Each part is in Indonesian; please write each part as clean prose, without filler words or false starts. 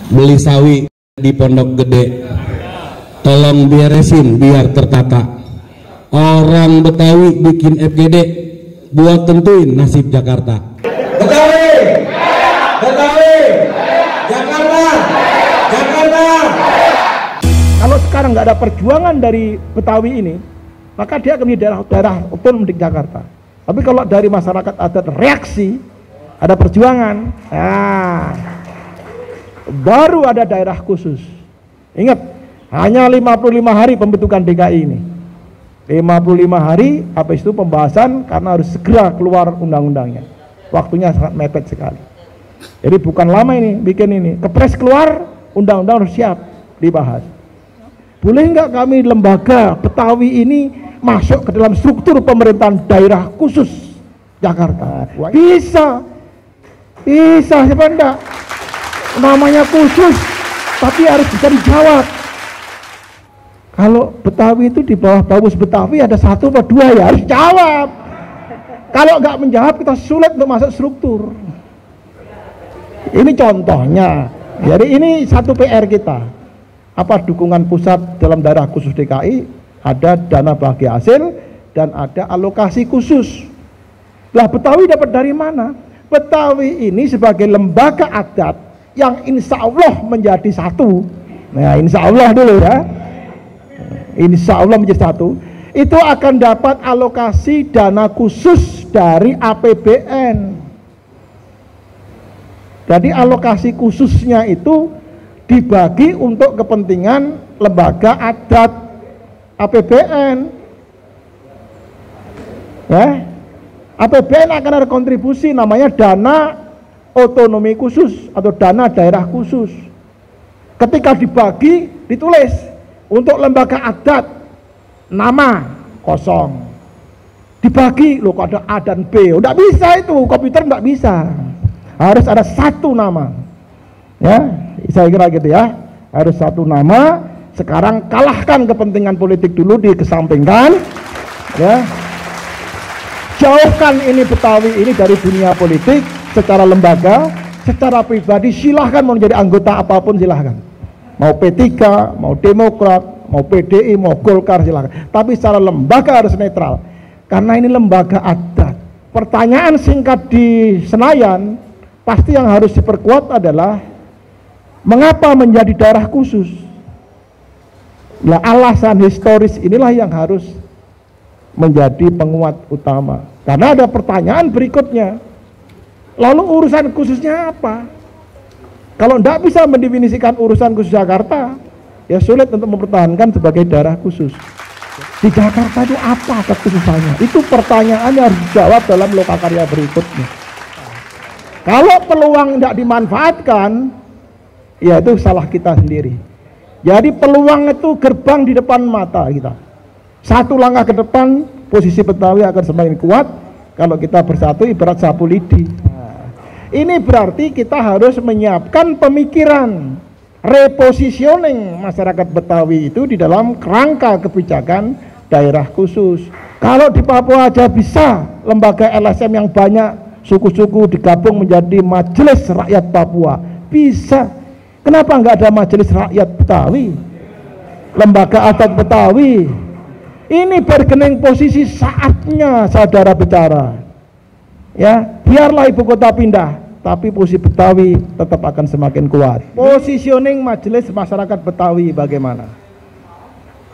beli sawi di Pondok Gede, tolong beresin biar tertata. Orang Betawi bikin FGD buat tentuin nasib Jakarta. Betawi, Betawi, Jakarta, Jakarta. Kalau sekarang nggak ada perjuangan dari Betawi ini, maka dia akan menjadi daerah otonom di Jakarta. Tapi kalau dari masyarakat ada reaksi, ada perjuangan, baru ada daerah khusus. Ingat, hanya 55 hari pembentukan DKI ini. 55 hari, habis itu pembahasan karena harus segera keluar undang-undangnya. Waktunya sangat mepet sekali. Jadi bukan lama ini bikin ini. Kepres keluar, undang-undang harus siap dibahas. Boleh nggak kami lembaga Betawi ini masuk ke dalam struktur pemerintahan daerah khusus Jakarta? Bisa, bisa, siapa enggak? Namanya khusus, tapi harus bisa dijawab. Kalau Betawi itu di bawah Bamus Betawi ada 1 atau 2 ya harus jawab. Kalau nggak menjawab kita sulit untuk masuk struktur. Ini contohnya. Jadi ini satu PR kita. Apa dukungan pusat dalam daerah khusus DKI? Ada dana bagi hasil dan ada alokasi khusus. Lah Betawi dapat dari mana? Betawi ini sebagai lembaga adat yang insya Allah menjadi satu. Nah insya Allah dulu ya. Insya Allah menjadi satu. Itu akan dapat alokasi dana khusus dari APBN. Jadi alokasi khususnya itu dibagi untuk kepentingan lembaga adat APBN. Ya, APBN akan ada kontribusi namanya dana otonomi khusus atau dana daerah khusus. Ketika dibagi ditulis untuk lembaga adat nama kosong, dibagi loh kok ada A dan B, nggak bisa itu, komputer nggak bisa, harus ada satu nama. Ya, saya kira gitu ya, harus satu nama. Sekarang kalahkan kepentingan politik dulu, dikesampingkan, ya. Jauhkan ini Betawi ini dari dunia politik. Secara lembaga, secara pribadi silahkan mau menjadi anggota apapun silahkan. Mau P3, mau Demokrat, mau PDI, mau Golkar silahkan. Tapi secara lembaga harus netral. Karena ini lembaga adat. Pertanyaan singkat di Senayan, pasti yang harus diperkuat adalah mengapa menjadi daerah khusus? Nah, alasan historis inilah yang harus menjadi penguat utama. Karena ada pertanyaan berikutnya. Lalu urusan khususnya apa? Kalau tidak bisa mendefinisikan urusan khusus Jakarta, ya sulit untuk mempertahankan sebagai daerah khusus. Di Jakarta itu apa kekhususannya? Itu pertanyaan yang harus dijawab dalam lokakarya berikutnya. Kalau peluang tidak dimanfaatkan, ya itu salah kita sendiri. Jadi peluang itu gerbang di depan mata kita. Satu langkah ke depan, posisi Betawi akan semakin kuat. Kalau kita bersatu ibarat sapu lidi. Ini berarti kita harus menyiapkan pemikiran repositioning masyarakat Betawi itu di dalam kerangka kebijakan daerah khusus. Kalau di Papua aja bisa lembaga LSM yang banyak suku-suku digabung menjadi Majelis Rakyat Papua, bisa. Kenapa nggak ada Majelis Rakyat Betawi, lembaga adat Betawi? Ini bergening posisi saatnya saudara bicara. Ya, biarlah ibu kota pindah, tapi posisi Betawi tetap akan semakin kuat. Positioning majelis masyarakat Betawi bagaimana?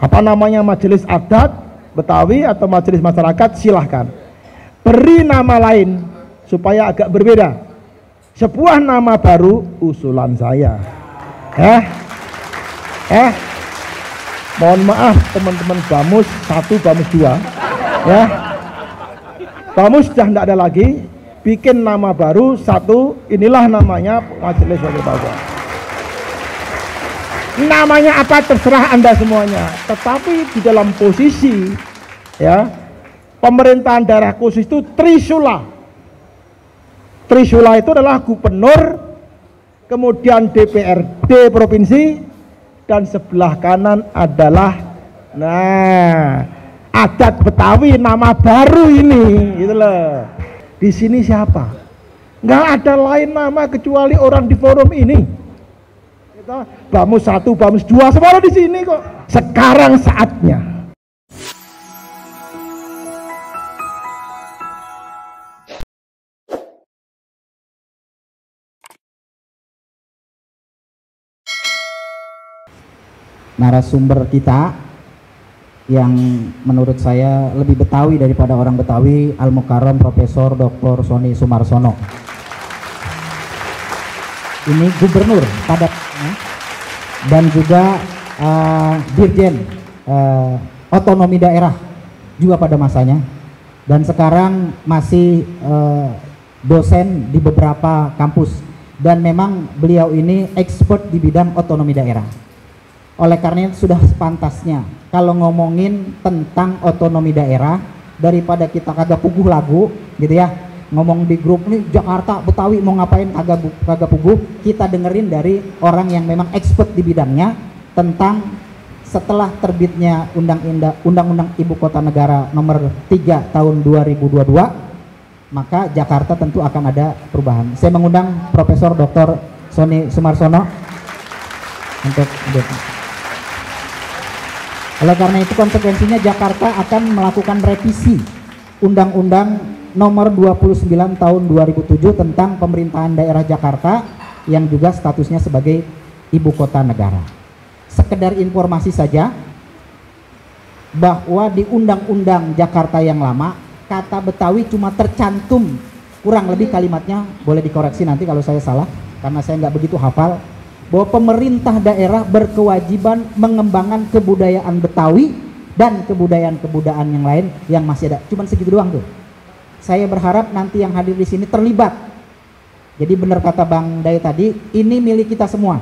Apa namanya, majelis adat Betawi atau majelis masyarakat? Silahkan. Beri nama lain supaya agak berbeda. Sebuah nama baru usulan saya. Mohon maaf teman-teman Bamus 1, Bamus 2, ya. Bamus sudah tidak ada lagi, bikin nama baru 1, inilah namanya Majelis Wakil Papua. Namanya apa terserah Anda semuanya, tetapi di dalam posisi ya pemerintahan daerah khusus itu Trisula. Trisula itu adalah gubernur, kemudian DPRD provinsi, dan sebelah kanan adalah adat Betawi, nama baru ini, gitu loh. Di sini siapa? Nggak ada lain nama kecuali orang di forum ini. Bamus 1, Bamus 2 semua di sini kok. Sekarang saatnya. Narasumber kita yang menurut saya lebih Betawi daripada orang Betawi, Al-Mukarram Profesor Dr. Sony Sumarsono. Ini gubernur pada dan juga dirjen otonomi daerah juga pada masanya, dan sekarang masih dosen di beberapa kampus, dan memang beliau ini expert di bidang otonomi daerah. Oleh karena itu sudah sepantasnya kalau ngomongin tentang otonomi daerah, daripada kita kagak puguh lagu gitu ya, ngomong di grup nih Jakarta Betawi mau ngapain kagak puguh, kita dengerin dari orang yang memang expert di bidangnya tentang setelah terbitnya Undang-Undang Ibu Kota Negara nomor 3 tahun 2022, maka Jakarta tentu akan ada perubahan. Saya mengundang Profesor Dr. Sony Sumarsono untuk oleh karena itu konsekuensinya Jakarta akan melakukan revisi Undang-Undang nomor 29 tahun 2007 tentang pemerintahan daerah Jakarta yang juga statusnya sebagai ibu kota negara. Sekedar informasi saja bahwa di Undang-Undang Jakarta yang lama kata Betawi cuma tercantum kurang lebih kalimatnya, boleh dikoreksi nanti kalau saya salah karena saya nggak begitu hafal, bahwa pemerintah daerah berkewajiban mengembangkan kebudayaan Betawi dan kebudayaan-kebudayaan yang lain yang masih ada. Cuman segitu doang tuh. Saya berharap nanti yang hadir di sini terlibat. Jadi benar kata Bang Day tadi, ini milik kita semua.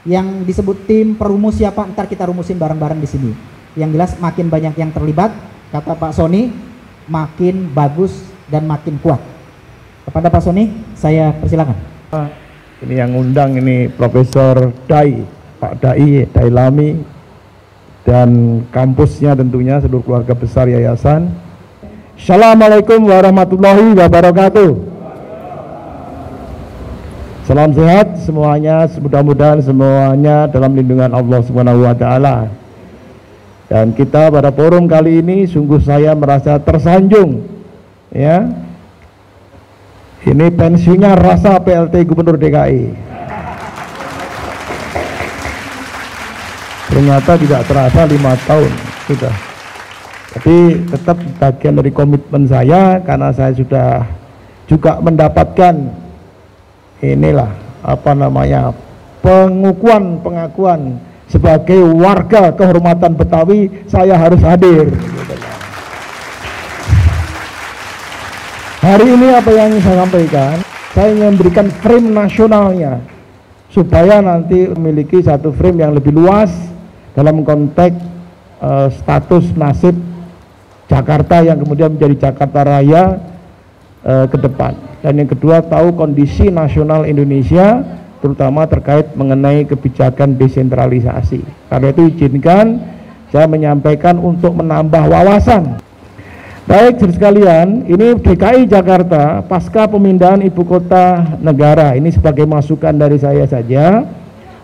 Yang disebut tim perumus siapa, ntar kita rumusin bareng-bareng di sini. Yang jelas makin banyak yang terlibat, kata Pak Sony, makin bagus dan makin kuat. Kepada Pak Sony, saya persilakan. Ini yang undang ini Profesor Dai, Pak Dai Lami, dan kampusnya tentunya seluruh keluarga besar yayasan. Assalamualaikum warahmatullahi wabarakatuh. Salam sehat semuanya, mudah-mudahan semuanya dalam lindungan Allah Subhanahu wa taala. Dan kita pada forum kali ini sungguh saya merasa tersanjung ya. Ini pensiunnya rasa PLT Gubernur DKI. Ternyata tidak terasa 5 tahun sudah. Tapi tetap bagian dari komitmen saya karena saya sudah juga mendapatkan inilah apa namanya pengakuan sebagai warga kehormatan Betawi, saya harus hadir. Hari ini apa yang saya sampaikan, saya ingin memberikan frame nasionalnya supaya nanti memiliki satu frame yang lebih luas dalam konteks status nasib Jakarta yang kemudian menjadi Jakarta Raya ke depan. Dan yang kedua, tahu kondisi nasional Indonesia terutama terkait mengenai kebijakan desentralisasi. Karena itu izinkan saya menyampaikan untuk menambah wawasan. Baik, saudara sekalian, ini DKI Jakarta pasca pemindahan ibu kota negara, ini sebagai masukan dari saya saja,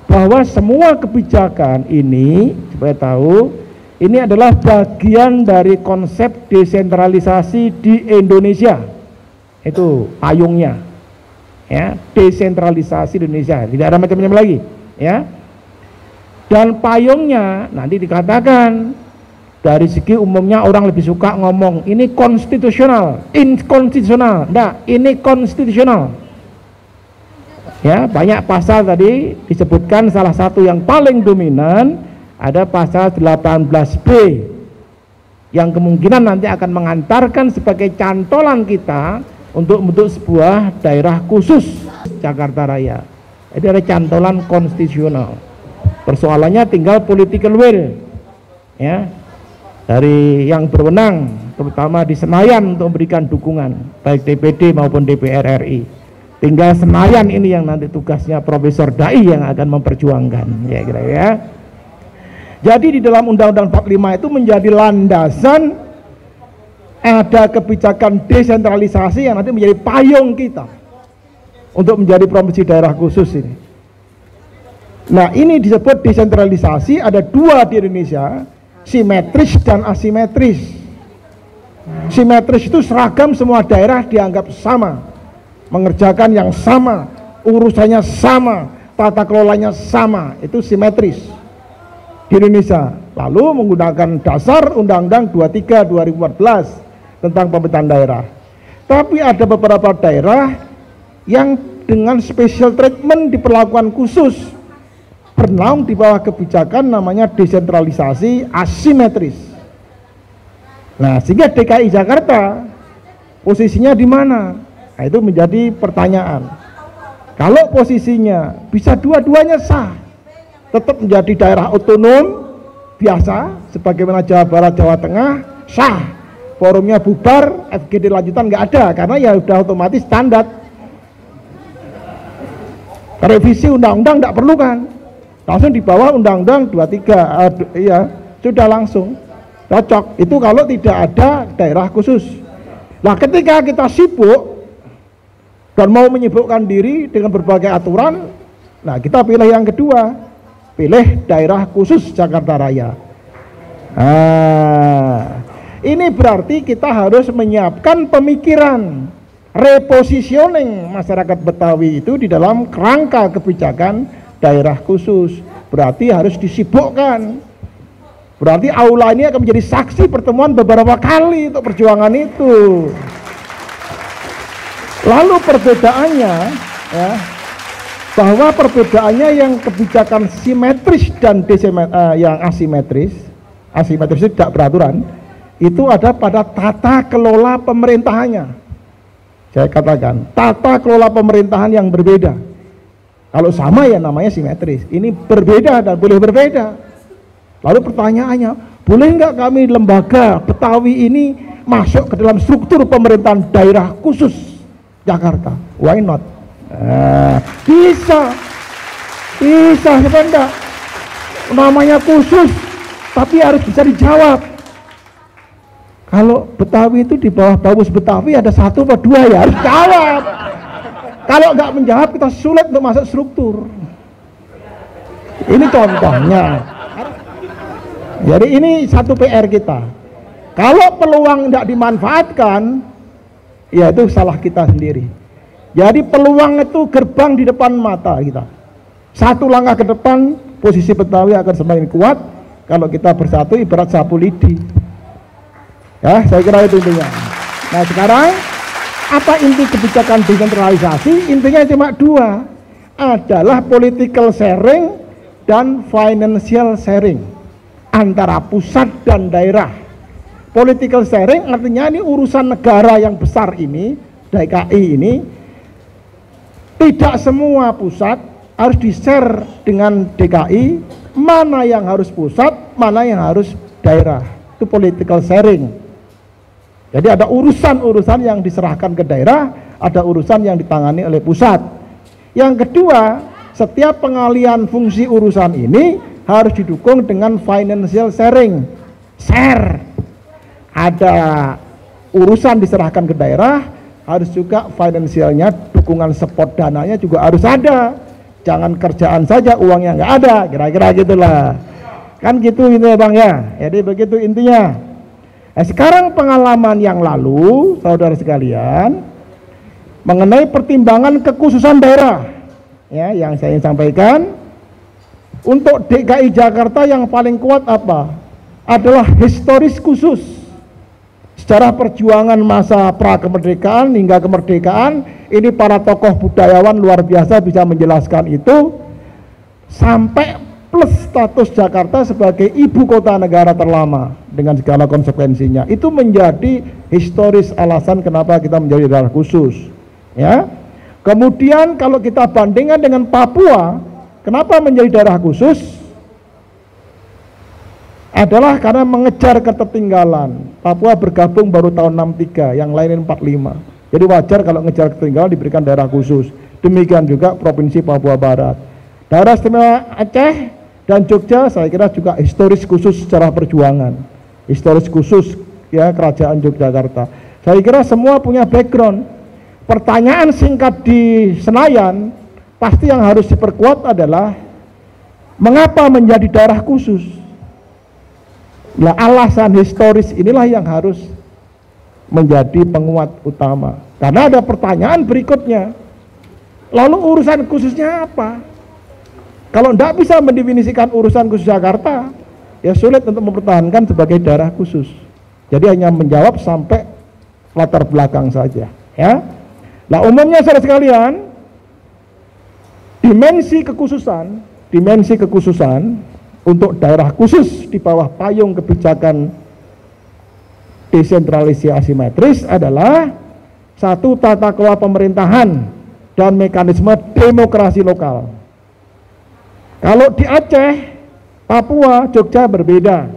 bahwa semua kebijakan ini, supaya tahu, ini adalah bagian dari konsep desentralisasi di Indonesia. Itu payungnya, ya, desentralisasi di Indonesia, tidak ada macam-macam lagi, ya. Dan payungnya nanti dikatakan, dari segi umumnya orang lebih suka ngomong ini konstitusional, inkonstitusional. Nah, ini konstitusional. Ya, banyak pasal tadi disebutkan, salah satu yang paling dominan ada pasal 18B yang kemungkinan nanti akan mengantarkan sebagai cantolan kita untuk membentuk sebuah daerah khusus Jakarta Raya. Jadi ada cantolan konstitusional. Persoalannya tinggal political will, ya, dari yang berwenang terutama di Senayan untuk memberikan dukungan baik DPD maupun DPR RI. Tinggal Senayan ini yang nanti tugasnya Profesor Dai yang akan memperjuangkan, ya kira ya. Jadi di dalam Undang-Undang 45 itu menjadi landasan, ada kebijakan desentralisasi yang nanti menjadi payung kita untuk menjadi provinsi daerah khusus ini. Nah, ini disebut desentralisasi. Ada dua di Indonesia, simetris dan asimetris. Simetris itu seragam, semua daerah dianggap sama, mengerjakan yang sama, urusannya sama, tata kelolanya sama. Itu simetris di Indonesia. Lalu menggunakan dasar Undang-Undang 23 2014 tentang pemerintahan daerah. Tapi ada beberapa daerah yang dengan special treatment diperlakukan khusus, bernaung di bawah kebijakan namanya desentralisasi asimetris. Nah, sehingga DKI Jakarta posisinya di mana? Nah, itu menjadi pertanyaan. Kalau posisinya bisa dua-duanya sah, tetap menjadi daerah otonom biasa sebagaimana Jawa Barat, Jawa Tengah, sah. Forumnya bubar, FGD lanjutan nggak ada, karena ya udah otomatis standar. Revisi undang-undang nggak perlu kan, langsung di bawah Undang-Undang 23, iya sudah langsung cocok. Itu kalau tidak ada daerah khusus. Nah, ketika kita sibuk dan mau menyibukkan diri dengan berbagai aturan, nah kita pilih yang kedua, pilih daerah khusus Jakarta Raya. Ini berarti kita harus menyiapkan pemikiran repositioning masyarakat Betawi itu di dalam kerangka kebijakan daerah khusus. Berarti harus disibukkan. Berarti aula ini akan menjadi saksi pertemuan beberapa kali untuk perjuangan itu. Lalu perbedaannya, ya, bahwa perbedaannya yang kebijakan simetris dan yang asimetris itu tidak beraturan, itu ada pada tata kelola pemerintahannya. Saya katakan, tata kelola pemerintahan yang berbeda. Kalau sama ya namanya simetris, ini berbeda dan boleh berbeda. Lalu pertanyaannya, boleh nggak kami lembaga Betawi ini masuk ke dalam struktur pemerintahan daerah khusus Jakarta? Why not? Bisa sebenarnya. Namanya khusus, tapi harus bisa dijawab. Kalau Betawi itu di bawah Bawus Betawi ada satu atau dua, ya harus jawab. Kalau nggak menjawab, kita sulit untuk masuk struktur. Ini contohnya. Jadi ini satu PR kita. Kalau peluang tidak dimanfaatkan, ya itu salah kita sendiri. Jadi peluang itu gerbang di depan mata kita. Satu langkah ke depan, posisi Betawi akan semakin kuat kalau kita bersatu ibarat sapu lidi. Ya, saya kira itu intinya. Nah, sekarang apa inti kebijakan desentralisasi? Intinya cuma dua, adalah political sharing dan financial sharing antara pusat dan daerah. Political sharing artinya ini urusan negara yang besar ini, DKI ini, tidak semua pusat harus di-share dengan DKI, mana yang harus pusat, mana yang harus daerah. Itu political sharing. Jadi ada urusan-urusan yang diserahkan ke daerah, ada urusan yang ditangani oleh pusat. Yang kedua, setiap pengalian fungsi urusan ini harus didukung dengan financial sharing. Share. Ada urusan diserahkan ke daerah, harus juga finansialnya, dukungan support dananya juga harus ada. Jangan kerjaan saja, uangnya nggak ada, kira-kira gitulah. Kan gitu ya Bang ya. Jadi begitu intinya. Nah, sekarang pengalaman yang lalu, saudara sekalian, mengenai pertimbangan kekhususan daerah, ya, yang saya sampaikan, untuk DKI Jakarta yang paling kuat apa? Adalah historis khusus. Secara perjuangan masa pra-kemerdekaan hingga kemerdekaan, ini para tokoh budayawan luar biasa bisa menjelaskan itu, sampai plus status Jakarta sebagai ibu kota negara terlama dengan segala konsekuensinya. Itu menjadi historis alasan kenapa kita menjadi daerah khusus, ya. Kemudian kalau kita bandingkan dengan Papua, kenapa menjadi daerah khusus? Adalah karena mengejar ketertinggalan. Papua bergabung baru tahun 63, yang lain 45. Jadi wajar kalau mengejar ketertinggalan diberikan daerah khusus. Demikian juga Provinsi Papua Barat. Daerah Istimewa Aceh dan Jogja saya kira juga historis khusus secara perjuangan, historis khusus ya Kerajaan Yogyakarta. Saya kira semua punya background. Pertanyaan singkat di Senayan, pasti yang harus diperkuat adalah Mengapa menjadi daerah khusus? Nah, alasan historis inilah yang harus menjadi penguat utama. Karena ada pertanyaan berikutnya, lalu urusan khususnya apa? Kalau tidak bisa mendefinisikan urusan khusus Jakarta, ya sulit untuk mempertahankan sebagai daerah khusus. Jadi hanya menjawab sampai latar belakang saja, ya. Nah, umumnya saudara sekalian, dimensi kekhususan untuk daerah khusus di bawah payung kebijakan desentralisasi asimetris adalah satu, tata kelola pemerintahan dan mekanisme demokrasi lokal. Kalau di Aceh, Papua, Jogja berbeda.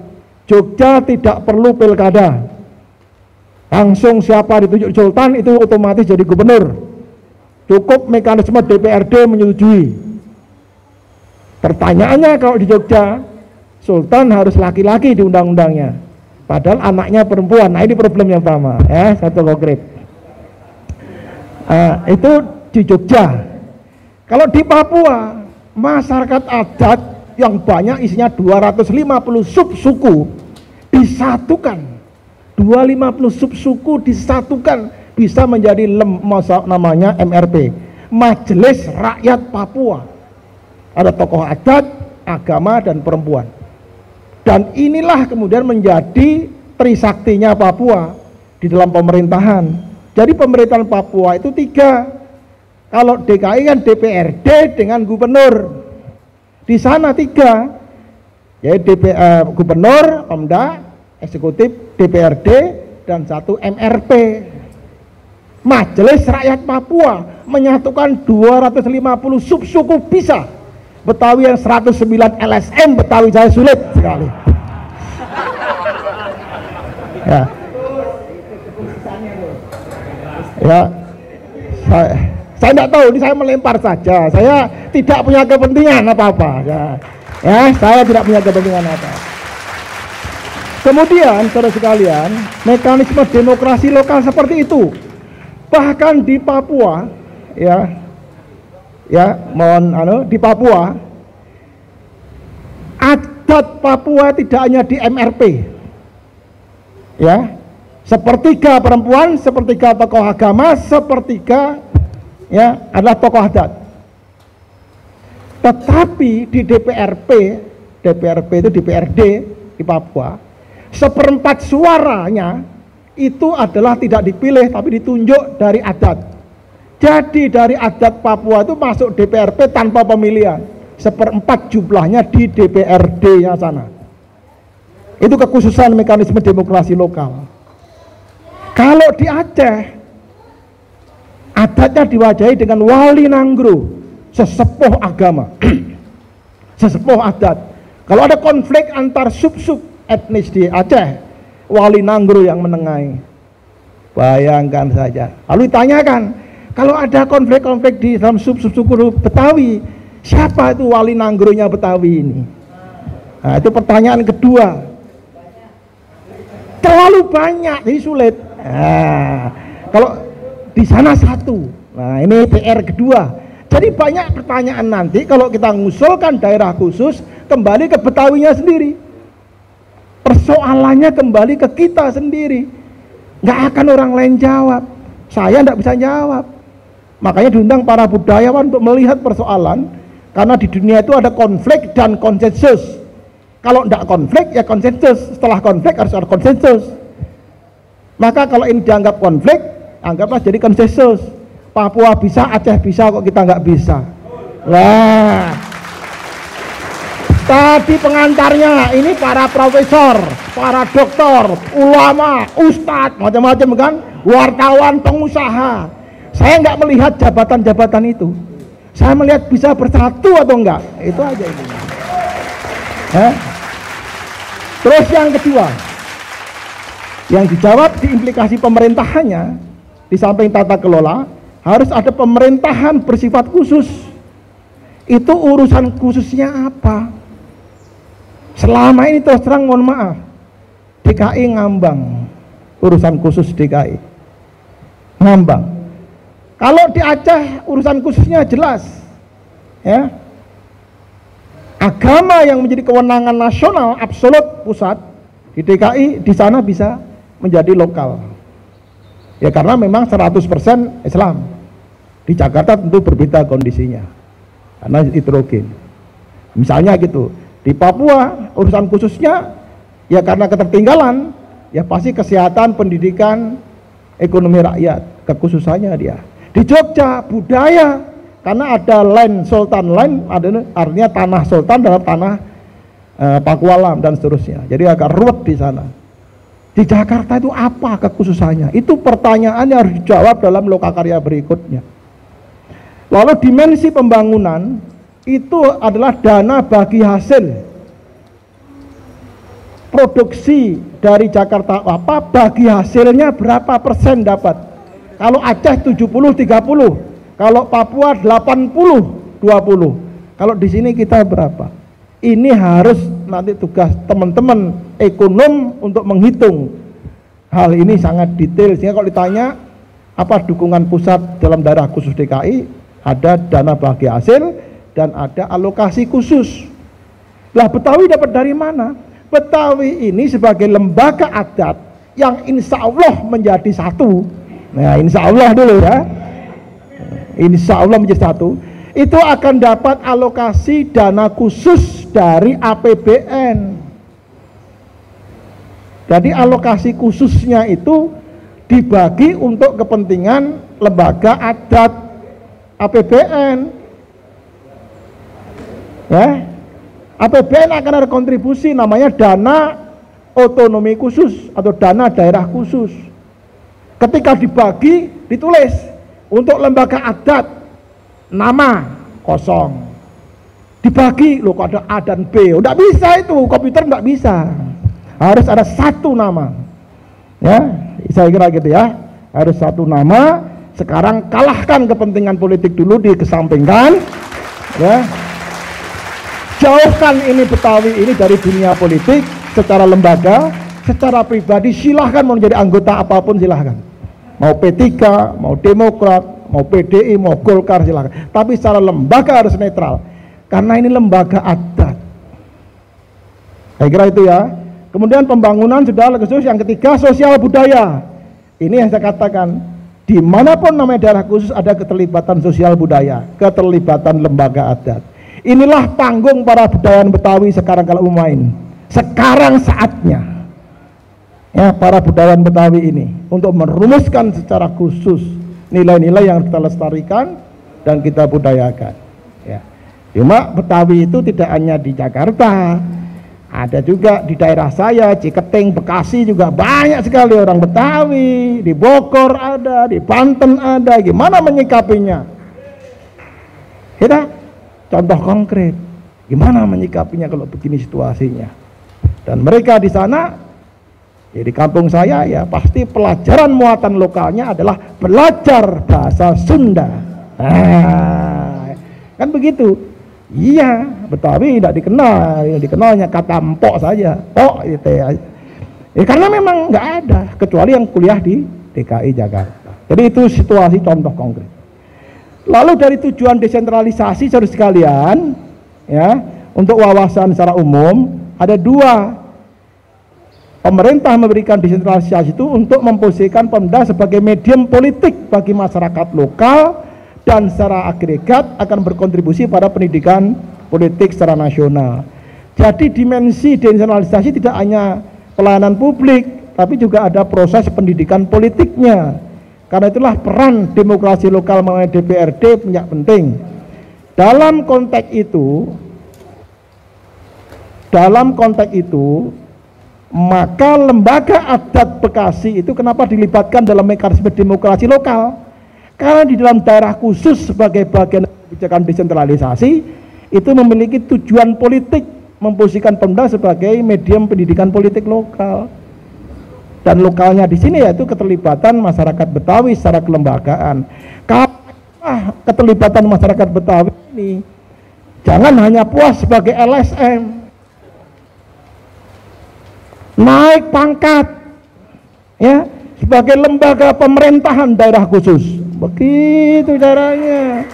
Jogja tidak perlu pilkada, langsung siapa ditunjuk sultan itu otomatis jadi gubernur, cukup mekanisme DPRD menyetujui. Pertanyaannya kalau di Jogja, sultan harus laki-laki di undang-undangnya, padahal anaknya perempuan. Nah, ini problem yang pertama, ya, satu konkret. Itu di Jogja. Kalau di Papua, masyarakat adat yang banyak isinya 250 subsuku disatukan, 250 subsuku disatukan bisa menjadi namanya MRP, Majelis Rakyat Papua. Ada tokoh adat, agama, dan perempuan. Dan inilah kemudian menjadi trisaktinya Papua di dalam pemerintahan. Jadi pemerintahan Papua itu 3. Kalau DKI kan DPRD dengan gubernur. Di sana 3, yaitu gubernur, Pemda, eksekutif, DPRD, dan 1 MRP. Majelis Rakyat Papua menyatukan 250 subsuku bisa. Betawi yang 109 LSM, Betawi saya sulit sekali. Ya. Ya. Saya tidak tahu, ini saya melempar saja. Saya tidak punya kepentingan apa-apa. Ya, saya tidak punya kepentingan apa. Kemudian, saudara sekalian, mekanisme demokrasi lokal seperti itu. Bahkan di Papua, di Papua, adat Papua tidak hanya di MRP. Ya, sepertiga perempuan, sepertiga tokoh agama, sepertiga adalah tokoh adat. Tetapi di DPRP itu DPRD di Papua, 1/4 suaranya itu adalah tidak dipilih tapi ditunjuk dari adat. Jadi dari adat Papua itu masuk DPRP tanpa pemilihan, 1/4 jumlahnya di DPRD-nya sana. Itu kekhususan mekanisme demokrasi lokal. Kalau di Aceh, adatnya diwajahi dengan wali nanggro, sesepuh agama, sesepuh adat. Kalau ada konflik antar sub-sub etnis di Aceh, wali nanggro yang menengahi. Bayangkan saja. Lalu ditanyakan, kalau ada konflik-konflik di dalam sub-sub suku Betawi, siapa itu wali nanggronya Betawi ini? Nah, itu pertanyaan kedua. Terlalu banyak, jadi sulit. Nah, kalau di sana 1. Nah, ini PR kedua. Jadi banyak pertanyaan nanti kalau kita mengusulkan daerah khusus kembali ke Betawinya sendiri. Persoalannya kembali ke kita sendiri. Nggak akan orang lain jawab. Saya nggak bisa jawab. Makanya diundang para budayawan untuk melihat persoalan. Karena di dunia itu ada konflik dan konsensus. Kalau nggak konflik ya konsensus. Setelah konflik harus ada konsensus. Maka kalau ini dianggap konflik, anggaplah jadi konsensus. Papua bisa, Aceh bisa, kok kita nggak bisa. Nah, tadi pengantarnya ini para profesor, para doktor, ulama, ustadz, macam-macam kan, wartawan, pengusaha. Saya nggak melihat jabatan-jabatan itu. Saya melihat bisa bersatu atau enggak. Itu aja itu. Terus yang kedua, yang dijawab di implikasi pemerintahannya, di samping tata kelola, harus ada pemerintahan bersifat khusus. Itu urusan khususnya apa? Selama ini terus terang mohon maaf, DKI ngambang, urusan khusus DKI ngambang. Kalau di Aceh urusan khususnya jelas, ya. agama yang menjadi kewenangan nasional absolut pusat di DKI, di sana bisa menjadi lokal. Ya karena memang 100% Islam. Di Jakarta tentu berbeda kondisinya karena heterogen. Misalnya gitu, di Papua urusan khususnya ya karena ketertinggalan, ya pasti kesehatan, pendidikan, ekonomi rakyat, kekhususannya dia. Di Jogja budaya, karena ada land sultan, land artinya tanah sultan dalam tanah Pakualam dan seterusnya. Jadi agak ruwet di sana. Di Jakarta itu apa kekhususannya? Itu pertanyaan yang harus dijawab dalam lokakarya berikutnya. Lalu dimensi pembangunan itu adalah dana bagi hasil produksi dari Jakarta apa, bagi hasilnya berapa persen dapat. Kalau Aceh 70-30, kalau Papua 80-20. Kalau di sini kita berapa? Ini harus nanti tugas teman-teman ekonom untuk menghitung hal ini sangat detail. Sehingga kalau ditanya apa dukungan pusat dalam daerah khusus DKI, ada dana bagi hasil dan ada alokasi khusus. Lah Betawi dapat dari mana? Betawi ini sebagai lembaga adat yang insya Allah menjadi satu. Nah insya Allah dulu ya, insya Allah menjadi satu. Itu akan dapat alokasi dana khusus dari APBN. Jadi alokasi khususnya itu dibagi untuk kepentingan lembaga adat APBN. Ya, APBN akan ada kontribusi namanya dana otonomi khusus atau dana daerah khusus. Ketika dibagi ditulis untuk lembaga adat nama kosong, dibagi loh kok ada A dan B, nggak bisa itu, komputer nggak bisa, harus ada satu nama. Ya, saya kira gitu ya, harus satu nama. Sekarang kalahkan kepentingan politik dulu, dikesampingkan, ya. Jauhkan ini Betawi ini dari dunia politik secara lembaga, secara pribadi silahkan mau menjadi anggota apapun silahkan. Mau P3, mau Demokrat, mau PDI, mau Golkar silahkan. Tapi secara lembaga harus netral. Karena ini lembaga adat. Saya kira itu ya. Kemudian pembangunan sudah khusus. Yang ketiga sosial budaya. Ini yang saya katakan. Dimanapun namanya daerah khusus ada keterlibatan sosial budaya, keterlibatan lembaga adat. Inilah panggung para budayawan Betawi sekarang kalau mau main. Sekarang saatnya ya para budayawan Betawi ini untuk merumuskan secara khusus nilai-nilai yang kita lestarikan dan kita budayakan. Ya. Cuma Betawi itu tidak hanya di Jakarta, ada juga di daerah saya, Ciketing, Bekasi juga banyak sekali orang Betawi, di Bogor ada, di Banten ada. Gimana menyikapinya? Kita contoh konkret, gimana menyikapinya kalau begini situasinya? Dan mereka di sana, ya di kampung saya ya pasti pelajaran muatan lokalnya adalah belajar bahasa Sunda. Nah, kan begitu. Iya, Betawi tidak dikenal, yang dikenalnya kata empok saja, pok gitu ya. Ya karena memang nggak ada, kecuali yang kuliah di DKI Jakarta. Jadi itu situasi contoh konkret. Lalu dari tujuan desentralisasi saudara sekalian, ya untuk wawasan secara umum ada dua. Pemerintah memberikan desentralisasi itu untuk memposisikan Pemda sebagai medium politik bagi masyarakat lokal dan secara agregat akan berkontribusi pada pendidikan politik secara nasional. Jadi dimensi desentralisasi tidak hanya pelayanan publik, tapi juga ada proses pendidikan politiknya. Karena itulah peran demokrasi lokal melalui DPRD punya penting. Dalam konteks itu, maka lembaga adat Bekasi itu kenapa dilibatkan dalam mekanisme demokrasi lokal? Karena di dalam daerah khusus sebagai bagian kebijakan desentralisasi itu memiliki tujuan politik memposisikan Pemda sebagai medium pendidikan politik lokal. Dan lokalnya di sini yaitu keterlibatan masyarakat Betawi secara kelembagaan. Karena keterlibatan masyarakat Betawi ini jangan hanya puas sebagai LSM, naik pangkat ya sebagai lembaga pemerintahan daerah khusus. Begitu caranya.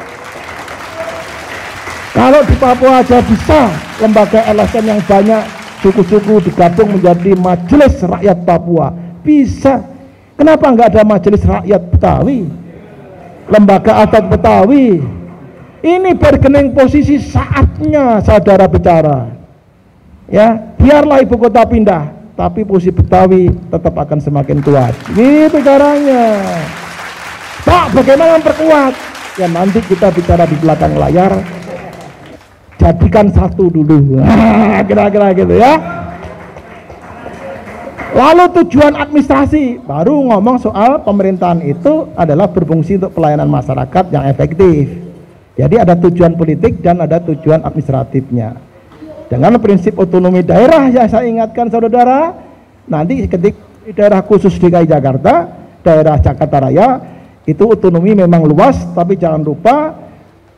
Kalau di Papua aja bisa lembaga LSM yang banyak suku-suku digabung menjadi Majelis Rakyat Papua, bisa. Kenapa nggak ada Majelis Rakyat Betawi, lembaga adat Betawi? Ini bergening posisi saatnya saudara bicara. Ya, biarlah ibu kota pindah, tapi posisi Betawi tetap akan semakin kuat. Gitu caranya. Pak, bagaimana memperkuat? Ya nanti kita bicara di belakang layar. Jadikan satu dulu, kira-kira gitu ya. Lalu tujuan administrasi, baru ngomong soal pemerintahan itu adalah berfungsi untuk pelayanan masyarakat yang efektif. Jadi ada tujuan politik dan ada tujuan administratifnya. Dengan prinsip otonomi daerah yang saya ingatkan saudara, nanti ketika di daerah khusus DKI Jakarta, daerah Jakarta Raya, itu otonomi memang luas, tapi jangan lupa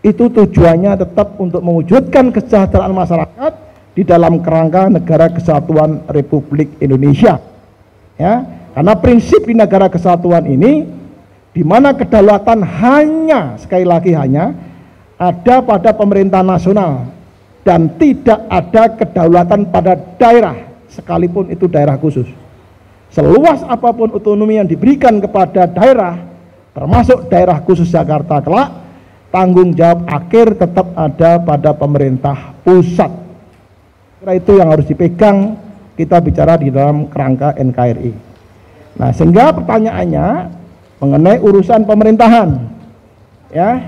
itu tujuannya tetap untuk mewujudkan kesejahteraan masyarakat di dalam kerangka Negara Kesatuan Republik Indonesia. Ya, karena prinsip di Negara Kesatuan ini, di mana kedaulatan hanya, sekali lagi hanya, ada pada pemerintah nasional dan tidak ada kedaulatan pada daerah, sekalipun itu daerah khusus. Seluas apapun otonomi yang diberikan kepada daerah, termasuk daerah khusus Jakarta kelak, tanggung jawab akhir tetap ada pada pemerintah pusat. Kira itu yang harus dipegang kita bicara di dalam kerangka NKRI. Nah, sehingga pertanyaannya mengenai urusan pemerintahan, ya,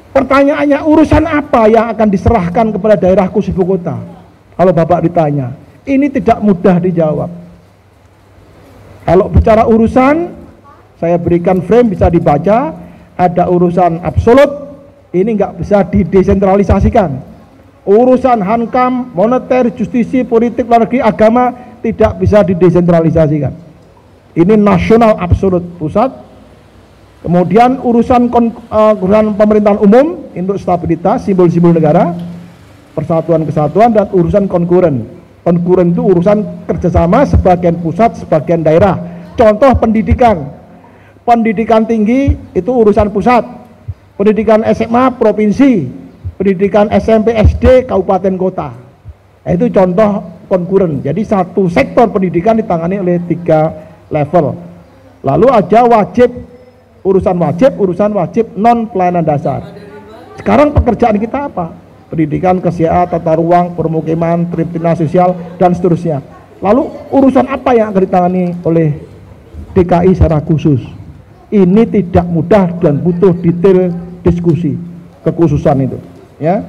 pertanyaannya urusan apa yang akan diserahkan kepada daerah khusus ibu kota? Kalau Bapak ditanya, ini tidak mudah dijawab. Kalau bicara urusan, saya berikan frame bisa dibaca. Ada urusan absolut, ini nggak bisa didesentralisasikan. Urusan hankam, moneter, justisi, politik, luar negeri, agama tidak bisa didesentralisasikan. Ini nasional absolut pusat. Kemudian urusan pemerintahan umum untuk stabilitas, simbol-simbol negara, persatuan kesatuan, dan urusan konkuren. Konkuren itu urusan kerjasama sebagian pusat, sebagian daerah. Contoh pendidikan. Pendidikan tinggi itu urusan pusat, pendidikan SMA provinsi, pendidikan SMP SD kabupaten kota. Itu contoh konkuren. Jadi satu sektor pendidikan ditangani oleh 3 level. Lalu ada urusan wajib non pelayanan dasar. Sekarang pekerjaan kita apa? Pendidikan, kesehatan, tata ruang, permukiman, triptinas sosial, dan seterusnya. Lalu urusan apa yang akan ditangani oleh DKI secara khusus? Ini tidak mudah dan butuh detail diskusi kekhususan itu, ya.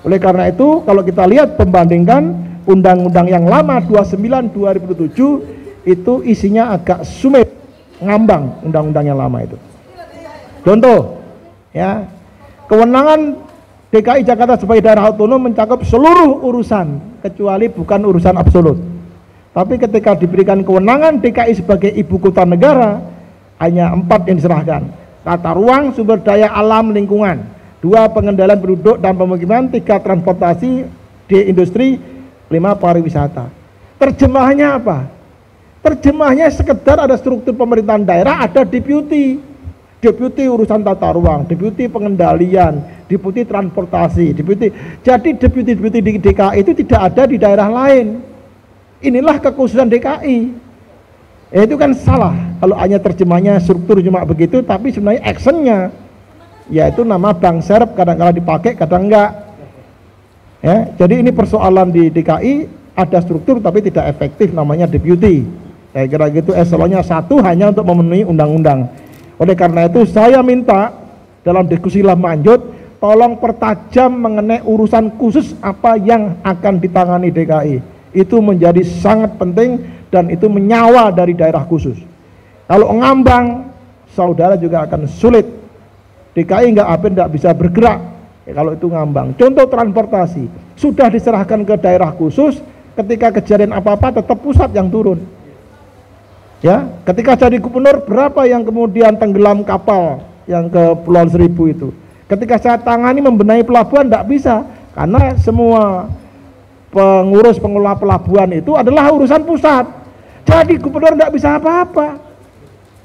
Oleh karena itu, kalau kita lihat pembandingkan undang-undang yang lama 29/2007 itu isinya agak sumit, ngambang undang-undang yang lama itu. Contoh, ya, kewenangan DKI Jakarta sebagai daerah otonom mencakup seluruh urusan kecuali bukan urusan absolut. Tapi ketika diberikan kewenangan DKI sebagai ibu kota negara, hanya 4 yang diserahkan. Tata ruang, sumber daya alam lingkungan, 2 pengendalian penduduk dan pemukiman, 3 transportasi, D industri, 5 pariwisata. Terjemahnya apa? Terjemahnya sekedar ada struktur pemerintahan daerah, ada deputi urusan tata ruang, deputi pengendalian, deputi transportasi, deputi. Jadi deputi di DKI itu tidak ada di daerah lain. Inilah kekhususan DKI. Itu kan salah kalau hanya terjemahnya struktur cuma begitu, tapi sebenarnya actionnya yaitu nama bank serep kadang-kadang dipakai, kadang enggak. Ya, jadi ini persoalan di DKI, ada struktur tapi tidak efektif, namanya deputi. Saya kira gitu, eselonnya 1 hanya untuk memenuhi undang-undang. Oleh karena itu saya minta dalam diskusi lebih lanjut, tolong pertajam mengenai urusan khusus apa yang akan ditangani DKI. Itu menjadi sangat penting dan itu menyawa dari daerah khusus. Kalau ngambang, saudara juga akan sulit. DKI nggak bisa bergerak ya, kalau itu ngambang. Contoh transportasi, sudah diserahkan ke daerah khusus, ketika kejadian apa-apa tetap pusat yang turun. Ya, ketika jadi gubernur, berapa yang kemudian tenggelam kapal yang ke Pulau Seribu itu? Ketika saya tangani membenahi pelabuhan, tidak bisa, karena semua pengurus pengelola pelabuhan itu adalah urusan pusat. Jadi gubernur tidak bisa apa-apa.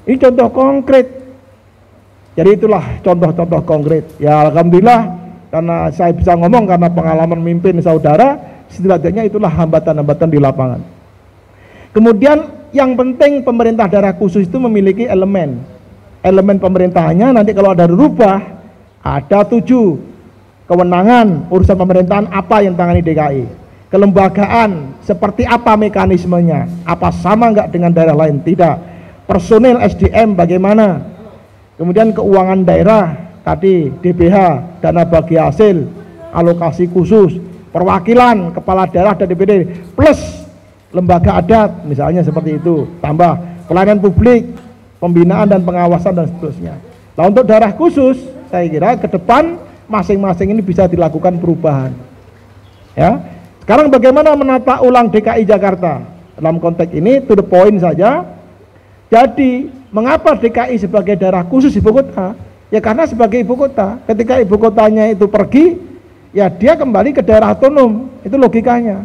Ini contoh konkret. Jadi itulah contoh-contoh konkret. Ya alhamdulillah karena saya bisa ngomong karena pengalaman memimpin saudara, setidaknya itulah hambatan-hambatan di lapangan. Kemudian yang penting pemerintah daerah khusus itu memiliki elemen pemerintahannya. Nanti kalau ada rubah, ada 7 kewenangan urusan pemerintahan apa yang tangani DKI, kelembagaan seperti apa mekanismenya, apa sama nggak dengan daerah lain, tidak, personil SDM bagaimana, kemudian keuangan daerah tadi DBH, dana bagi hasil, alokasi khusus, perwakilan kepala daerah dan DPD, plus lembaga adat misalnya seperti itu, tambah pelayanan publik, pembinaan dan pengawasan dan seterusnya. Nah, untuk daerah khusus saya kira ke depan masing-masing ini bisa dilakukan perubahan. Ya. Sekarang bagaimana menata ulang DKI Jakarta? Dalam konteks ini to the point saja. Jadi, mengapa DKI sebagai daerah khusus ibu kota? Ya karena sebagai ibu kota, ketika ibu kotanya itu pergi, ya dia kembali ke daerah otonom. Itu logikanya.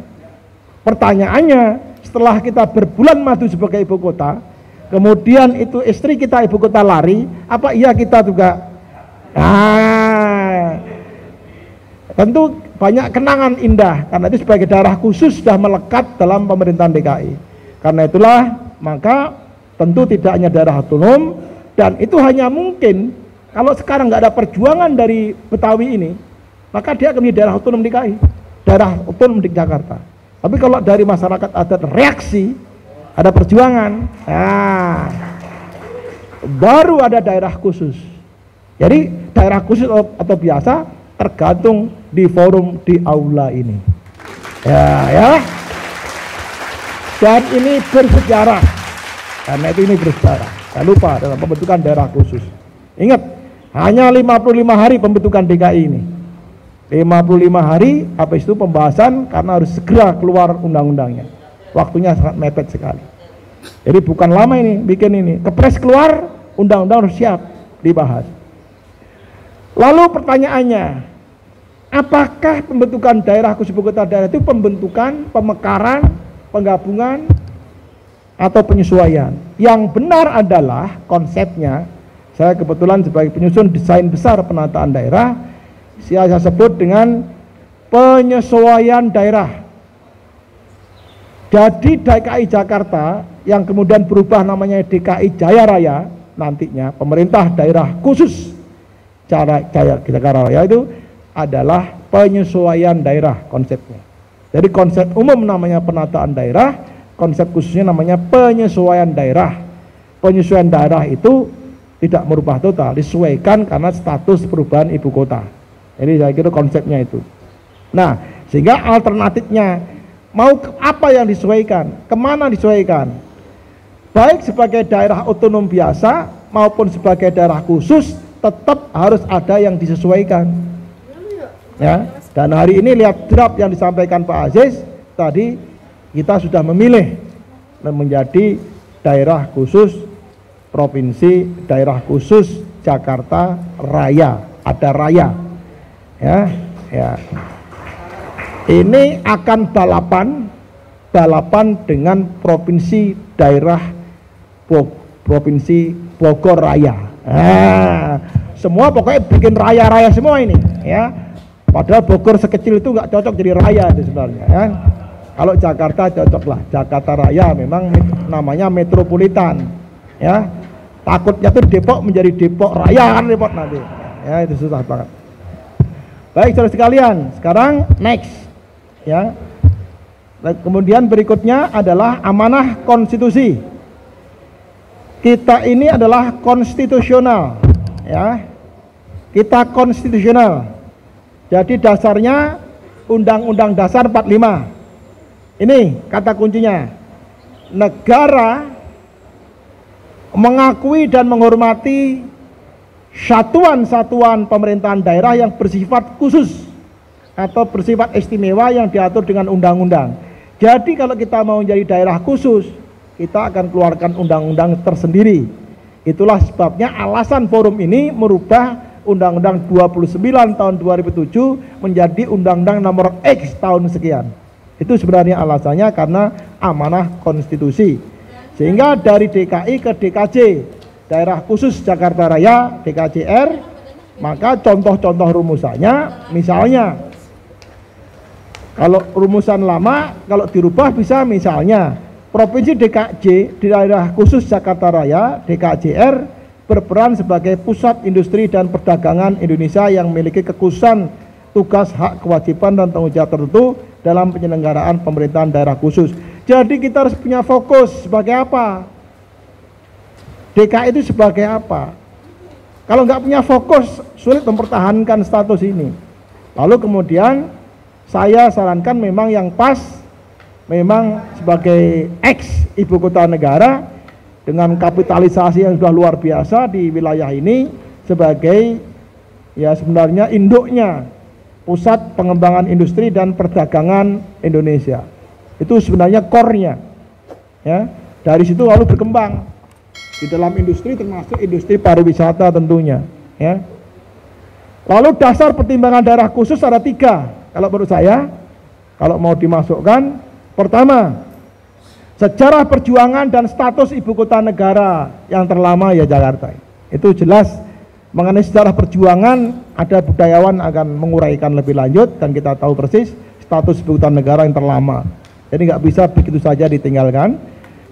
Pertanyaannya, setelah kita berbulan madu sebagai ibu kota, kemudian itu istri kita ibu kota lari, apa iya kita juga? Tentu banyak kenangan indah, karena itu sebagai daerah khusus sudah melekat dalam pemerintahan DKI. Karena itulah, maka tentu tidak hanya daerah otonom, dan itu hanya mungkin kalau sekarang nggak ada perjuangan dari Betawi ini, maka dia akan menjadi daerah otonom DKI, daerah otonom di Jakarta. Tapi kalau dari masyarakat ada reaksi, ada perjuangan, baru ada daerah khusus. Jadi daerah khusus atau biasa tergantung di forum di aula ini. Ya. Dan ini bersejarah. Karena itu ini bersejarah. Jangan lupa dalam pembentukan daerah khusus. Ingat, hanya 55 hari pembentukan DKI ini. 55 hari, habis itu pembahasan karena harus segera keluar undang-undangnya. Waktunya sangat mepet sekali. Jadi bukan lama ini bikin ini. Kepres keluar, undang-undang harus siap dibahas. Lalu pertanyaannya, apakah pembentukan daerah khusus ibu kota daerah itu pembentukan, pemekaran, penggabungan, atau penyesuaian? Yang benar adalah konsepnya, saya kebetulan sebagai penyusun desain besar penataan daerah, saya sebut dengan penyesuaian daerah. Jadi DKI Jakarta yang kemudian berubah namanya DKI Jaya Raya, nantinya pemerintah daerah khusus Jaya Raya itu adalah penyesuaian daerah konsepnya. Jadi konsep umum namanya penataan daerah, konsep khususnya namanya penyesuaian daerah. Penyesuaian daerah itu tidak merubah total, disesuaikan karena status perubahan ibu kota. Jadi saya kira konsepnya itu. Nah, sehingga alternatifnya mau apa yang disesuaikan, kemana disesuaikan, baik sebagai daerah otonom biasa maupun sebagai daerah khusus, tetap harus ada yang disesuaikan. Ya, dan hari ini lihat draft yang disampaikan Pak Aziz tadi, kita sudah memilih menjadi daerah khusus provinsi, daerah khusus Jakarta Raya, ada raya. Ya. Ini akan balapan dengan provinsi daerah provinsi Bogor Raya. Semua pokoknya bikin raya-raya semua ini, ya. Padahal Bogor sekecil itu nggak cocok jadi raya itu sebenarnya. Ya. Kalau Jakarta cocoklah, Jakarta Raya memang namanya metropolitan. Ya, takutnya tuh Depok menjadi Depok Raya kan repot nanti. Ya, itu susah banget. Baik saudara sekalian, sekarang next, ya. Kemudian berikutnya adalah amanah konstitusi. Kita ini adalah konstitusional, ya. Kita konstitusional. Jadi dasarnya Undang-Undang Dasar 45. Ini kata kuncinya. Negara mengakui dan menghormati satuan-satuan pemerintahan daerah yang bersifat khusus atau bersifat istimewa yang diatur dengan undang-undang. Jadi kalau kita mau menjadi daerah khusus, kita akan keluarkan undang-undang tersendiri. Itulah sebabnya alasan forum ini merubah Undang-Undang 29 tahun 2007 menjadi Undang-Undang nomor X tahun sekian. Itu sebenarnya alasannya karena amanah konstitusi. Sehingga dari DKI ke DKJ, daerah khusus Jakarta Raya, DKJR, Maka contoh-contoh rumusannya, misalnya kalau rumusan lama, kalau dirubah bisa misalnya Provinsi DKJ di daerah khusus Jakarta Raya, DKJR, berperan sebagai pusat industri dan perdagangan Indonesia yang memiliki kekhususan tugas, hak, kewajiban, dan tanggung jawab tertentu dalam penyelenggaraan pemerintahan daerah khusus. Jadi kita harus punya fokus sebagai apa? DKI itu sebagai apa? Kalau nggak punya fokus, sulit mempertahankan status ini. Lalu kemudian saya sarankan memang yang pas, memang sebagai ex ibu kota negara dengan kapitalisasi yang sudah luar biasa di wilayah ini, sebagai ya sebenarnya induknya pusat pengembangan industri dan perdagangan Indonesia. Itu sebenarnya core-nya. Ya, dari situ lalu berkembang di dalam industri, termasuk industri pariwisata tentunya, ya. Lalu dasar pertimbangan daerah khusus ada 3 kalau menurut saya, kalau mau dimasukkan. Pertama, sejarah perjuangan dan status ibu kota negara yang terlama ya Jakarta. Itu jelas mengenai sejarah perjuangan, ada budayawan akan menguraikan lebih lanjut, dan kita tahu persis status ibu kota negara yang terlama, jadi nggak bisa begitu saja ditinggalkan.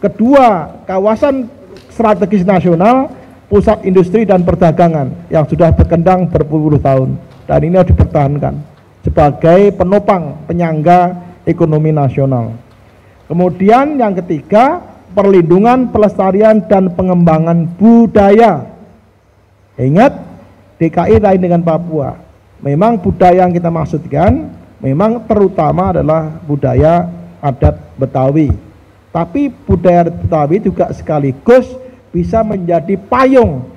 Kedua, kawasan strategis nasional, pusat industri dan perdagangan yang sudah berkembang berpuluh tahun, dan ini harus dipertahankan sebagai penopang penyangga ekonomi nasional. Kemudian yang ketiga, perlindungan, pelestarian, dan pengembangan budaya. Ingat, DKI lain dengan Papua. Memang budaya yang kita maksudkan memang terutama adalah budaya adat Betawi, tapi budaya adat Betawi juga sekaligus bisa menjadi payung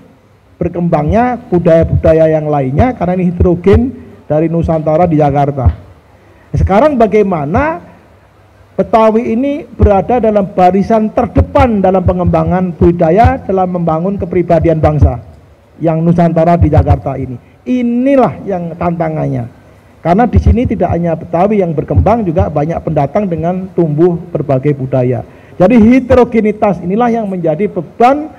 berkembangnya budaya-budaya yang lainnya, karena ini heterogen dari Nusantara di Jakarta. Sekarang bagaimana Betawi ini berada dalam barisan terdepan dalam pengembangan budaya, dalam membangun kepribadian bangsa yang Nusantara di Jakarta ini. Inilah yang tantangannya, karena di sini tidak hanya Betawi yang berkembang, juga banyak pendatang dengan tumbuh berbagai budaya. Jadi heterogenitas inilah yang menjadi beban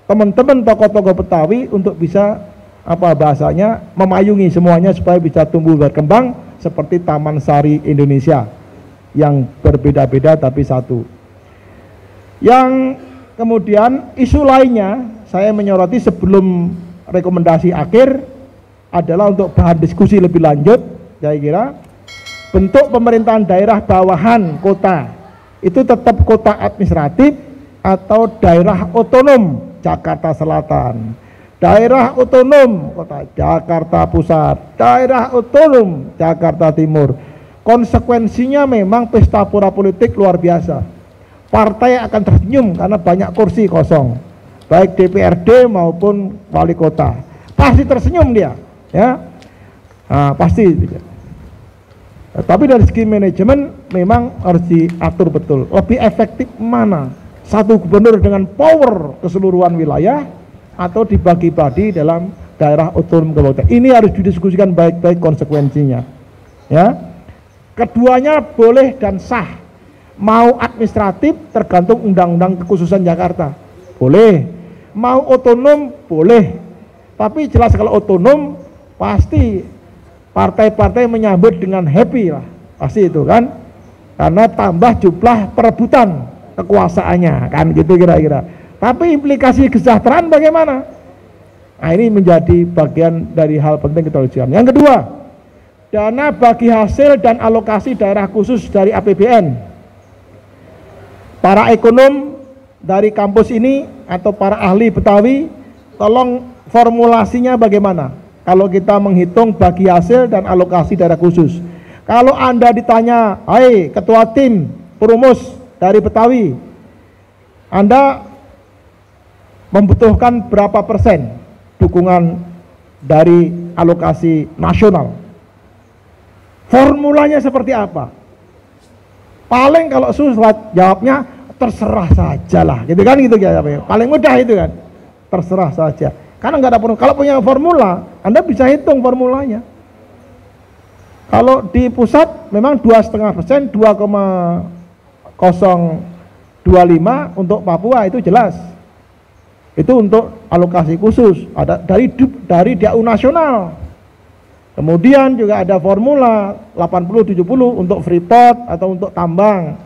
teman-teman tokoh-tokoh Betawi untuk bisa apa bahasanya memayungi semuanya supaya bisa tumbuh berkembang seperti Taman Sari Indonesia yang berbeda-beda tapi satu. Yang kemudian isu lainnya saya menyoroti sebelum rekomendasi akhir adalah untuk bahan diskusi lebih lanjut. Saya kira bentuk pemerintahan daerah bawahan kota itu tetap kota administratif atau daerah otonom Jakarta Selatan, daerah otonom kota Jakarta Pusat, daerah otonom Jakarta Timur. Konsekuensinya memang pesta pura politik luar biasa. Partai akan tersenyum karena banyak kursi kosong, baik DPRD maupun wali kota. Pasti tersenyum dia, ya. Nah, pasti. Tapi dari segi manajemen memang harus diatur betul. Lebih efektif mana? Satu gubernur dengan power keseluruhan wilayah atau dibagi-bagi dalam daerah otonom kabupaten. Ini harus didiskusikan baik-baik konsekuensinya. Ya. Keduanya boleh dan sah. Mau administratif tergantung undang-undang kekhususan Jakarta. Boleh. Mau otonom boleh. Tapi jelas kalau otonom pasti partai-partai menyambut dengan happy lah, pasti itu kan, karena tambah jumlah perebutan kekuasaannya kan, gitu kira-kira. Tapi implikasi kesejahteraan bagaimana? Nah, ini menjadi bagian dari hal penting kita ujikan. Yang kedua, dana bagi hasil dan alokasi daerah khusus dari APBN. Para ekonom dari kampus ini atau para ahli Betawi, tolong formulasinya bagaimana kalau kita menghitung bagi hasil dan alokasi daerah khusus. Kalau Anda ditanya, hai ketua tim perumus dari Betawi, Anda membutuhkan berapa persen dukungan dari alokasi nasional? Formulanya seperti apa? Paling kalau susah jawabnya terserah saja lah, gitu kan, gitu ya. Paling mudah itu kan, terserah saja. Karena nggak ada formula. Kalau punya formula, Anda bisa hitung formulanya. Kalau di pusat memang 2,5%, 2,025 untuk Papua itu jelas. Itu untuk alokasi khusus, ada dari DAU nasional. Kemudian juga ada formula 80-70 untuk freeport atau untuk tambang.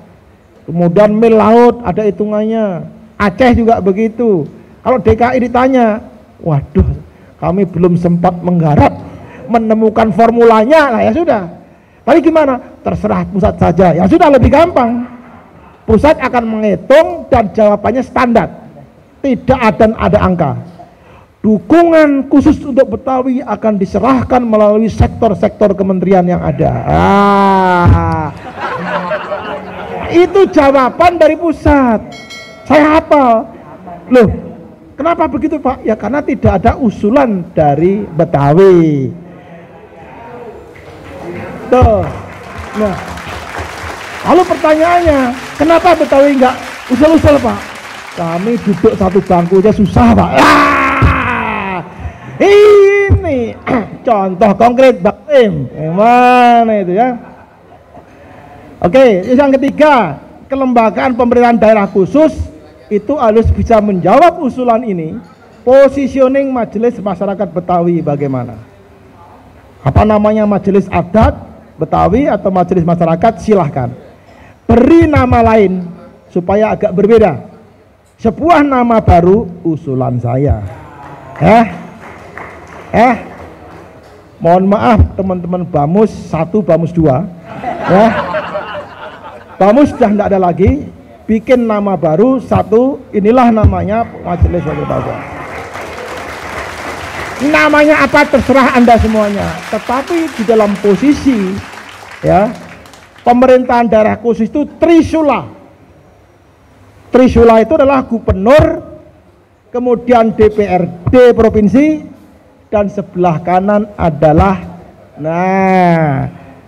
Kemudian mil laut ada hitungannya. Aceh juga begitu. Kalau DKI ditanya, waduh, kami belum sempat menggarap menemukan formulanya, lah ya sudah. Tapi gimana? Terserah pusat saja. Ya sudah, lebih gampang. Pusat akan menghitung dan jawabannya standar. Tidak ada angka. Dukungan khusus untuk Betawi akan diserahkan melalui sektor-sektor kementerian yang ada. Itu jawaban dari pusat. Saya hafal. Loh, kenapa begitu Pak? Ya karena tidak ada usulan dari Betawi. Tuh. Nah, lalu pertanyaannya, kenapa Betawi nggak usul-usul Pak? Kami duduk satu bangku aja susah Pak. Ini contoh konkret Pak Im. Gimana itu ya? Oke, yang ketiga, kelembagaan pemerintahan daerah khusus itu harus bisa menjawab usulan ini. Positioning Majelis Masyarakat Betawi bagaimana? Apa namanya Majelis Adat Betawi atau Majelis Masyarakat? Silahkan. Beri nama lain supaya agak berbeda. Sebuah nama baru usulan saya. Mohon maaf teman-teman Bamus 1, Bamus 2 ya. Bamus sudah tidak ada lagi, bikin nama baru 1, inilah namanya Majelis Wakil Bangsa. Namanya apa terserah Anda semuanya, tetapi di dalam posisi ya pemerintahan daerah khusus itu Trisula. Trisula itu adalah gubernur, kemudian DPRD provinsi, dan sebelah kanan adalah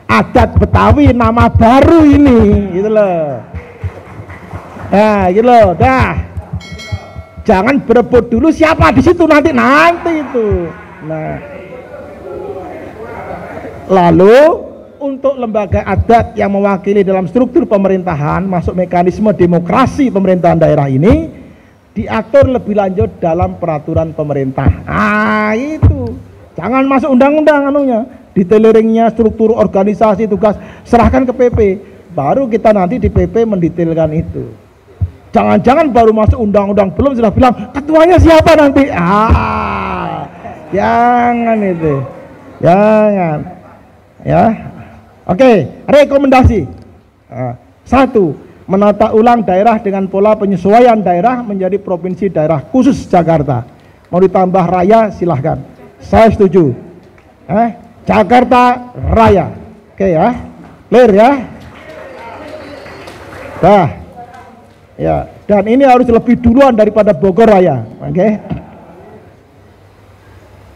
adat Betawi, nama baru ini, gitu loh. Nah, gitu loh. Dah, jangan berebut dulu siapa di situ nanti itu. Nah, lalu untuk lembaga adat yang mewakili dalam struktur pemerintahan masuk mekanisme demokrasi pemerintahan daerah ini diatur lebih lanjut dalam peraturan pemerintah. Itu jangan masuk undang-undang anunya, detaileringnya, struktur organisasi, tugas serahkan ke PP, baru kita nanti di PP mendetailkan itu. Jangan-jangan baru masuk undang-undang belum sudah bilang ketuanya siapa nanti. Jangan itu, jangan ya. Oke, rekomendasi 1, menata ulang daerah dengan pola penyesuaian daerah menjadi provinsi daerah khusus Jakarta. Mau ditambah raya silahkan, saya setuju. Jakarta Raya, oke ya, clear ya. Nah, ya, dan ini harus lebih duluan daripada Bogor Raya, oke.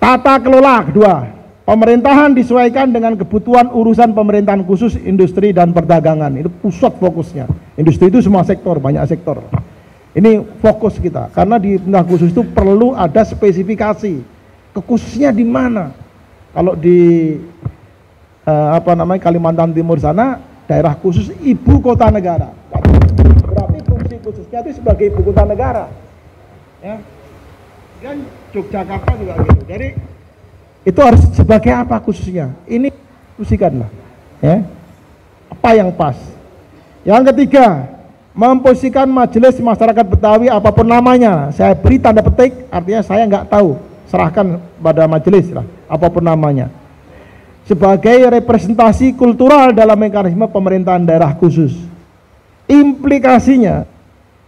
Tata kelola kedua, pemerintahan disesuaikan dengan kebutuhan urusan pemerintahan khusus industri dan perdagangan. Itu pusat fokusnya. Industri itu semua sektor, banyak sektor. Ini fokus kita, karena di pemerintahan khusus itu perlu ada spesifikasi. Kekhususnya di mana? Kalau di Kalimantan Timur sana, daerah khusus ibu kota negara. Berarti fungsi khususnya itu sebagai ibu kota negara. Ya. Dan Yogyakarta juga gitu. Jadi itu harus sebagai apa khususnya? Ini diskusikanlah, ya. Apa yang pas? Yang ketiga, memposisikan Majelis Masyarakat Betawi apapun namanya, saya beri tanda petik, artinya saya nggak tahu, serahkan pada majelis lah, apapun namanya, sebagai representasi kultural dalam mekanisme pemerintahan daerah khusus. Implikasinya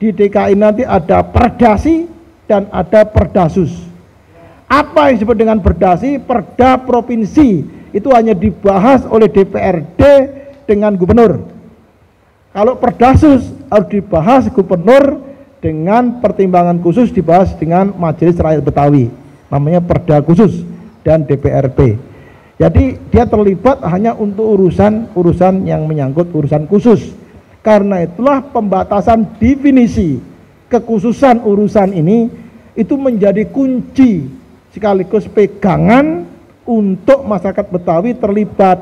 di DKI nanti ada perdasi dan ada perdasus. Apa yang disebut dengan perdasi? Perda provinsi itu hanya dibahas oleh DPRD dengan gubernur. Kalau perdasus harus dibahas gubernur dengan pertimbangan khusus, dibahas dengan Majelis Rakyat Betawi, namanya perda khusus, dan DPRP. Jadi dia terlibat hanya untuk urusan yang menyangkut urusan khusus. Karena itulah pembatasan definisi kekhususan urusan ini itu menjadi kunci sekaligus pegangan untuk masyarakat Betawi terlibat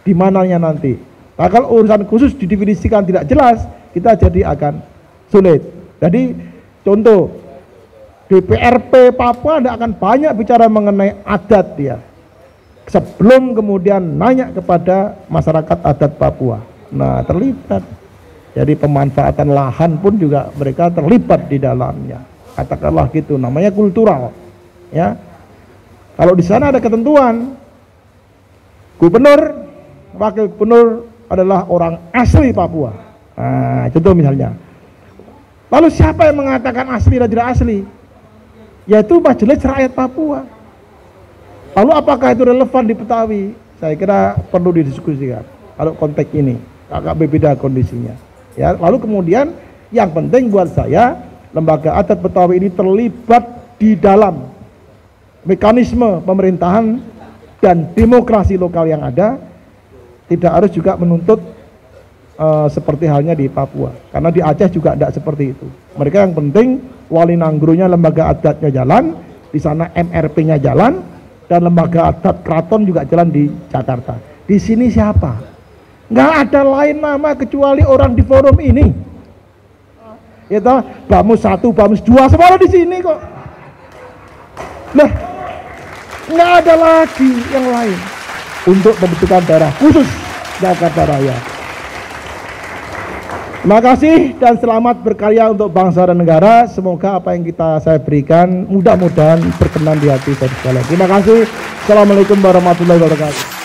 di mananya nanti. Nah, kalau urusan khusus didefinisikan tidak jelas, kita jadi akan sulit. Jadi contoh DPRP Papua tidak akan banyak bicara mengenai adat dia, sebelum kemudian nanya kepada masyarakat adat Papua. Nah, terlibat. Jadi pemanfaatan lahan pun juga mereka terlibat di dalamnya. Katakanlah gitu, namanya kultural. Ya, kalau di sana ada ketentuan, gubernur, wakil gubernur adalah orang asli Papua. Nah, contoh misalnya. Lalu siapa yang mengatakan asli dan tidak asli? Yaitu Majelis Rakyat Papua. Lalu apakah itu relevan di Betawi? Saya kira perlu didiskusikan. Kalau konteks ini agak berbeda kondisinya. Ya, lalu kemudian yang penting buat saya, lembaga adat Betawi ini terlibat di dalam mekanisme pemerintahan dan demokrasi lokal yang ada. Tidak harus juga menuntut seperti halnya di Papua, karena di Aceh juga tidak seperti itu. Mereka yang penting wali nanggronya, lembaga adatnya jalan, di sana MRP-nya jalan, dan lembaga adat keraton juga jalan di Jakarta. Di sini siapa? Nggak ada lain nama kecuali orang di forum ini. Ya toh, Bamus 1, Bamus 2, semua di sini kok. Nah, nggak ada lagi yang lain untuk pembentukan daerah khusus Jakarta Raya. Terima kasih dan selamat berkarya untuk bangsa dan negara. Semoga apa yang saya berikan mudah-mudahan berkenan di hati saya sekalian. Terima kasih. Assalamualaikum warahmatullahi wabarakatuh.